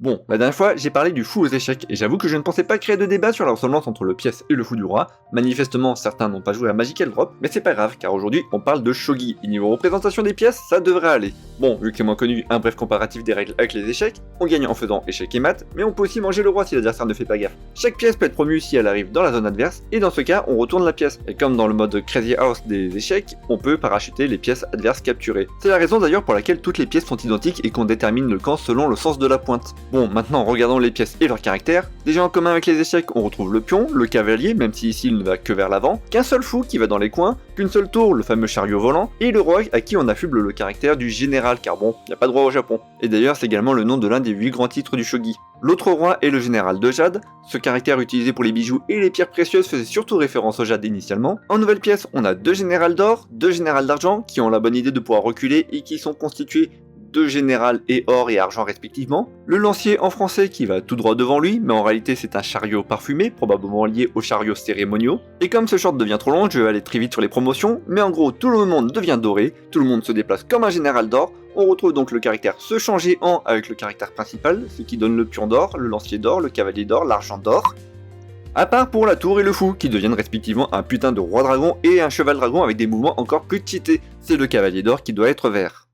Bon, la dernière fois, j'ai parlé du fou aux échecs, et j'avoue que je ne pensais pas créer de débat sur la ressemblance entre le pièce et le fou du roi. Manifestement, certains n'ont pas joué à Magical Drop, mais c'est pas grave, car aujourd'hui, on parle de shogi, et niveau représentation des pièces, ça devrait aller. Bon, vu que c'est moins connu, un bref comparatif des règles avec les échecs, on gagne en faisant échec et mat, mais on peut aussi manger le roi si l'adversaire ne fait pas gaffe. Chaque pièce peut être promue si elle arrive dans la zone adverse, et dans ce cas, on retourne la pièce. Et comme dans le mode Crazy House des échecs, on peut parachuter les pièces adverses capturées. C'est la raison d'ailleurs pour laquelle toutes les pièces sont identiques et qu'on détermine le camp selon le sens de la pointe. Bon, maintenant regardons les pièces et leur caractère. Déjà en commun avec les échecs, on retrouve le pion, le cavalier, même si ici il ne va que vers l'avant, qu'un seul fou qui va dans les coins, qu'une seule tour, le fameux chariot volant, et le roi à qui on affuble le caractère du général, car bon, y a pas de roi au Japon. Et d'ailleurs c'est également le nom de l'un des 8 grands titres du shogi. L'autre roi est le général de jade, ce caractère utilisé pour les bijoux et les pierres précieuses faisait surtout référence au jade initialement. En nouvelle pièce, on a 2 générales d'or, 2 générales d'argent, qui ont la bonne idée de pouvoir reculer et qui sont constitués de général et or et argent respectivement, le lancier en français qui va tout droit devant lui, mais en réalité c'est un chariot parfumé, probablement lié aux chariots cérémoniaux, et comme ce short devient trop long, je vais aller très vite sur les promotions, mais en gros tout le monde devient doré, tout le monde se déplace comme un général d'or, on retrouve donc le caractère se changer en avec le caractère principal, ce qui donne le pion d'or, le lancier d'or, le cavalier d'or, l'argent d'or, à part pour la tour et le fou, qui deviennent respectivement un putain de roi dragon et un cheval dragon avec des mouvements encore plus cheatés, c'est le cavalier d'or qui doit être vert.